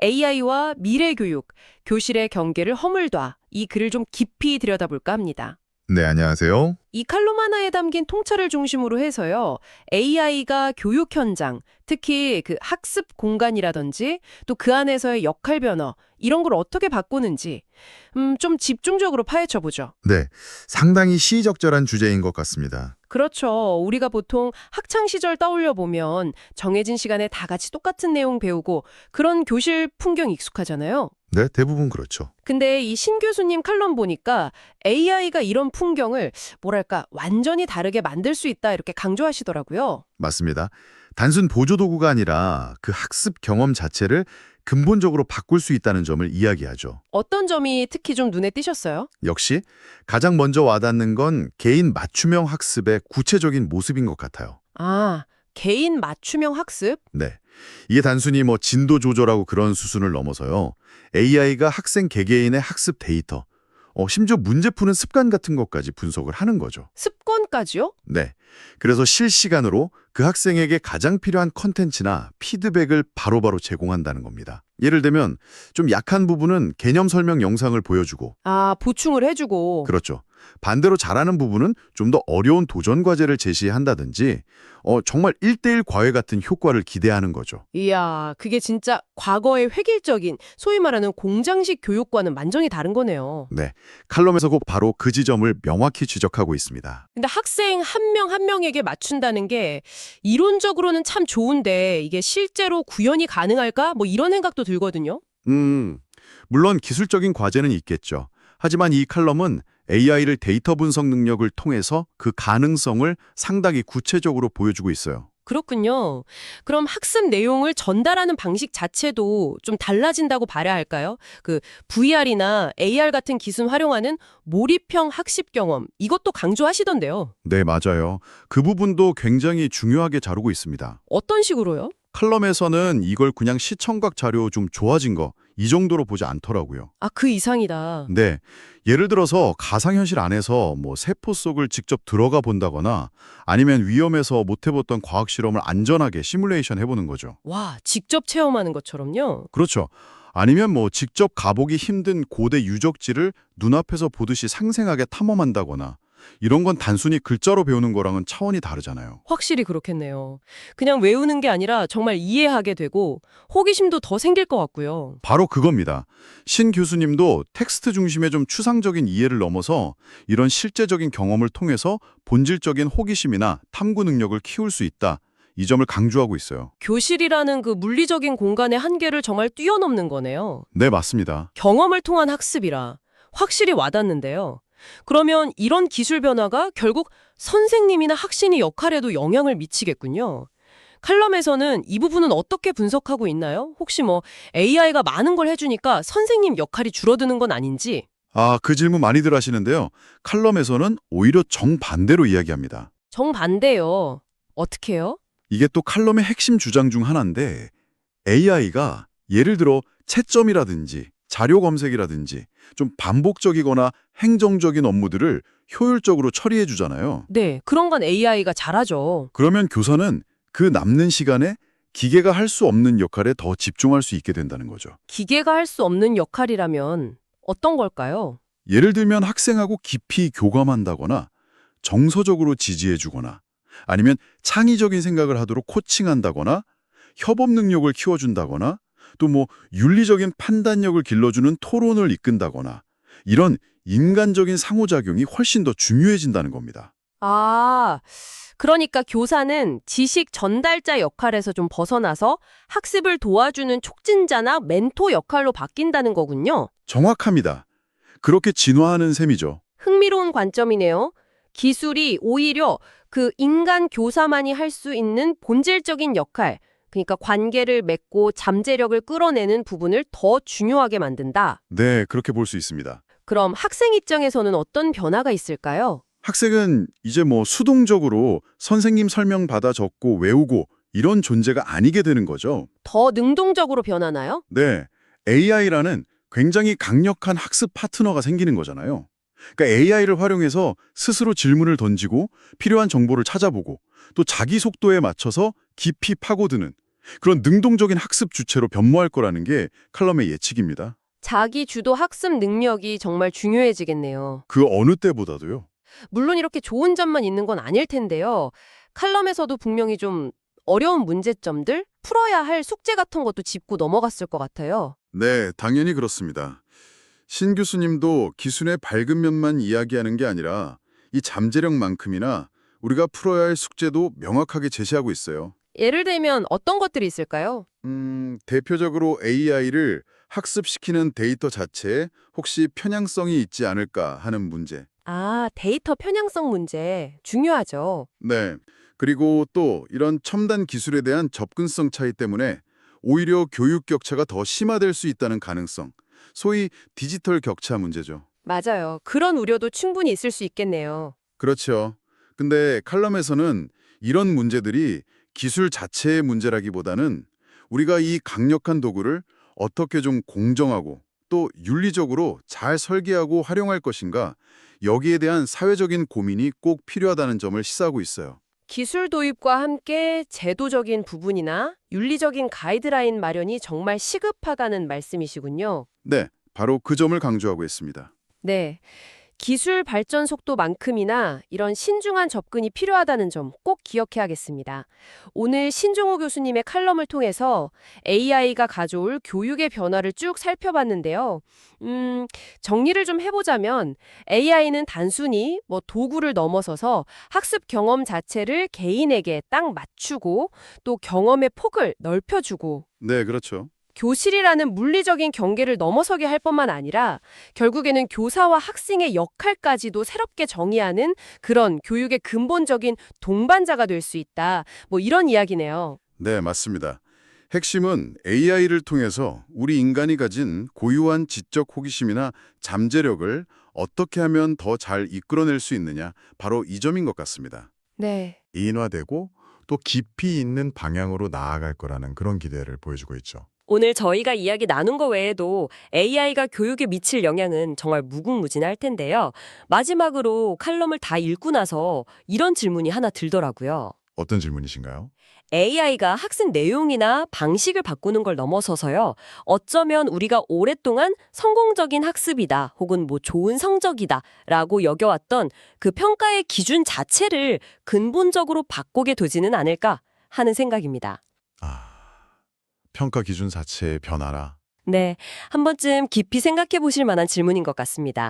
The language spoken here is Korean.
AI와 미래 교육, 교실의 경계를 허물다. 이 글을 좀 깊이 들여다볼까 합니다. 네, 안녕하세요. 이 칼럼 하나에 담긴 통찰을 중심으로 해서요. AI가 교육 현장, 특히 그 학습 공간이라든지 또 그 안에서의 역할 변화, 이런 걸 어떻게 바꾸는지 좀 집중적으로 파헤쳐 보죠. 네, 상당히 시의적절한 주제인 것 같습니다. 그렇죠. 우리가 보통 학창 시절 떠올려 보면 정해진 시간에 다 같이 똑같은 내용 배우고 그런 교실 풍경 익숙하잖아요. 네, 대부분 그렇죠. 근데 이 신 교수님 칼럼 보니까 AI가 이런 풍경을 뭐랄까 완전히 다르게 만들 수 있다 이렇게 강조하시더라고요. 맞습니다. 단순 보조도구가 아니라 그 학습 경험 자체를 근본적으로 바꿀 수 있다는 점을 이야기하죠. 어떤 점이 특히 좀 눈에 띄셨어요? 역시 가장 먼저 와닿는 건 개인 맞춤형 학습의 구체적인 모습인 것 같아요. 아, 개인 맞춤형 학습? 네. 이게 단순히 진도 조절하고 그런 수준을 넘어서요. AI가 학생 개개인의 학습 데이터, 심지어 문제 푸는 습관 같은 것까지 분석을 하는 거죠. 습관까지요? 네. 그래서 실시간으로 그 학생에게 가장 필요한 컨텐츠나 피드백을 바로바로 제공한다는 겁니다. 예를 들면 좀 약한 부분은 개념 설명 영상을 보여주고, 아, 보충을 해주고. 그렇죠. 반대로 잘하는 부분은 좀 더 어려운 도전 과제를 제시한다든지 정말 1대1 과외 같은 효과를 기대하는 거죠. 이야, 그게 진짜 과거의 획일적인 소위 말하는 공장식 교육과는 완전히 다른 거네요. 네. 칼럼에서 꼭 바로 그 지점을 명확히 지적하고 있습니다. 근데 학생 한 명 한 명에게 맞춘다는 게 이론적으로는 참 좋은데 이게 실제로 구현이 가능할까? 뭐 이런 생각도 들거든요. 물론 기술적인 과제는 있겠죠. 하지만 이 칼럼은 AI를 데이터 분석 능력을 통해서 그 가능성을 상당히 구체적으로 보여주고 있어요. 그렇군요. 그럼 학습 내용을 전달하는 방식 자체도 좀 달라진다고 봐야 할까요? 그 VR이나 AR 같은 기술 활용하는 몰입형 학습 경험, 이것도 강조하시던데요. 네, 맞아요. 그 부분도 굉장히 중요하게 다루고 있습니다. 어떤 식으로요? 칼럼에서는 이걸 그냥 시청각 자료 좀 좋아진 거, 이 정도로 보지 않더라고요. 아, 그 이상이다. 네, 예를 들어서 가상현실 안에서 세포 속을 직접 들어가 본다거나 아니면 위험해서 못 해봤던 과학 실험을 안전하게 시뮬레이션 해보는 거죠. 와, 직접 체험하는 것처럼요? 그렇죠. 아니면 직접 가보기 힘든 고대 유적지를 눈앞에서 보듯이 생생하게 탐험한다거나 이런 건 단순히 글자로 배우는 거랑은 차원이 다르잖아요. 확실히 그렇겠네요. 그냥 외우는 게 아니라 정말 이해하게 되고 호기심도 더 생길 것 같고요. 바로 그겁니다. 신 교수님도 텍스트 중심의 좀 추상적인 이해를 넘어서 이런 실제적인 경험을 통해서 본질적인 호기심이나 탐구 능력을 키울 수 있다. 이 점을 강조하고 있어요. 교실이라는 그 물리적인 공간의 한계를 정말 뛰어넘는 거네요. 네, 맞습니다. 경험을 통한 학습이라 확실히 와닿는데요. 그러면 이런 기술 변화가 결국 선생님이나 학생의 역할에도 영향을 미치겠군요. 칼럼에서는 이 부분은 어떻게 분석하고 있나요? 혹시 AI가 많은 걸 해주니까 선생님 역할이 줄어드는 건 아닌지? 그 질문 많이들 하시는데요. 칼럼에서는 오히려 정반대로 이야기합니다. 정반대요. 어떻게요? 이게 또 칼럼의 핵심 주장 중 하나인데 AI가 예를 들어 채점이라든지 자료 검색이라든지 좀 반복적이거나 행정적인 업무들을 효율적으로 처리해 주잖아요. 네, 그런 건 AI가 잘하죠. 그러면 교사는 그 남는 시간에 기계가 할 수 없는 역할에 더 집중할 수 있게 된다는 거죠. 기계가 할 수 없는 역할이라면 어떤 걸까요? 예를 들면 학생하고 깊이 교감한다거나 정서적으로 지지해 주거나 아니면 창의적인 생각을 하도록 코칭한다거나 협업 능력을 키워준다거나 또 윤리적인 판단력을 길러주는 토론을 이끈다거나 이런 인간적인 상호작용이 훨씬 더 중요해진다는 겁니다. 아, 그러니까 교사는 지식 전달자 역할에서 좀 벗어나서 학습을 도와주는 촉진자나 멘토 역할로 바뀐다는 거군요. 정확합니다. 그렇게 진화하는 셈이죠. 흥미로운 관점이네요. 기술이 오히려 그 인간 교사만이 할 수 있는 본질적인 역할, 그러니까 관계를 맺고 잠재력을 끌어내는 부분을 더 중요하게 만든다. 네, 그렇게 볼 수 있습니다. 그럼 학생 입장에서는 어떤 변화가 있을까요? 학생은 이제 수동적으로 선생님 설명 받아 적고 외우고 이런 존재가 아니게 되는 거죠. 더 능동적으로 변하나요? 네, AI라는 굉장히 강력한 학습 파트너가 생기는 거잖아요. 그러니까 AI를 활용해서 스스로 질문을 던지고 필요한 정보를 찾아보고 또 자기 속도에 맞춰서 깊이 파고드는 그런 능동적인 학습 주체로 변모할 거라는 게 칼럼의 예측입니다. 자기 주도 학습 능력이 정말 중요해지겠네요. 그 어느 때보다도요. 물론 이렇게 좋은 점만 있는 건 아닐 텐데요. 칼럼에서도 분명히 좀 어려운 문제점들, 풀어야 할 숙제 같은 것도 짚고 넘어갔을 것 같아요. 네, 당연히 그렇습니다. 신 교수님도 기순의 밝은 면만 이야기하는 게 아니라 이 잠재력만큼이나 우리가 풀어야 할 숙제도 명확하게 제시하고 있어요. 예를 들면 어떤 것들이 있을까요? 대표적으로 AI를 학습시키는 데이터 자체에 혹시 편향성이 있지 않을까 하는 문제. 아, 데이터 편향성 문제 중요하죠. 네. 그리고 또 이런 첨단 기술에 대한 접근성 차이 때문에 오히려 교육 격차가 더 심화될 수 있다는 가능성. 소위 디지털 격차 문제죠. 맞아요. 그런 우려도 충분히 있을 수 있겠네요. 그렇죠. 근데 칼럼에서는 이런 문제들이 기술 자체의 문제라기보다는 우리가 이 강력한 도구를 어떻게 좀 공정하고 또 윤리적으로 잘 설계하고 활용할 것인가, 여기에 대한 사회적인 고민이 꼭 필요하다는 점을 시사하고 있어요. 기술 도입과 함께 제도적인 부분이나 윤리적인 가이드라인 마련이 정말 시급하다는 말씀이시군요. 네, 바로 그 점을 강조하고 있습니다. 네. 기술 발전 속도만큼이나 이런 신중한 접근이 필요하다는 점 꼭 기억해야겠습니다. 오늘 신종호 교수님의 칼럼을 통해서 AI가 가져올 교육의 변화를 쭉 살펴봤는데요. 정리를 좀 해보자면 AI는 단순히 도구를 넘어서서 학습 경험 자체를 개인에게 딱 맞추고 또 경험의 폭을 넓혀주고 네, 그렇죠. 교실이라는 물리적인 경계를 넘어서게 할 뿐만 아니라 결국에는 교사와 학생의 역할까지도 새롭게 정의하는 그런 교육의 근본적인 동반자가 될 수 있다. 이런 이야기네요. 네, 맞습니다. 핵심은 AI를 통해서 우리 인간이 가진 고유한 지적 호기심이나 잠재력을 어떻게 하면 더 잘 이끌어낼 수 있느냐, 바로 이 점인 것 같습니다. 네. 인화되고 또 깊이 있는 방향으로 나아갈 거라는 그런 기대를 보여주고 있죠. 오늘 저희가 이야기 나눈 거 외에도 AI가 교육에 미칠 영향은 정말 무궁무진할 텐데요. 마지막으로 칼럼을 다 읽고 나서 이런 질문이 하나 들더라고요. 어떤 질문이신가요? AI가 학습 내용이나 방식을 바꾸는 걸 넘어서서요. 어쩌면 우리가 오랫동안 성공적인 학습이다 혹은 좋은 성적이다 라고 여겨왔던 그 평가의 기준 자체를 근본적으로 바꾸게 되지는 않을까 하는 생각입니다. 평가 기준 자체의 변화라. 네, 한 번쯤 깊이 생각해 보실 만한 질문인 것 같습니다.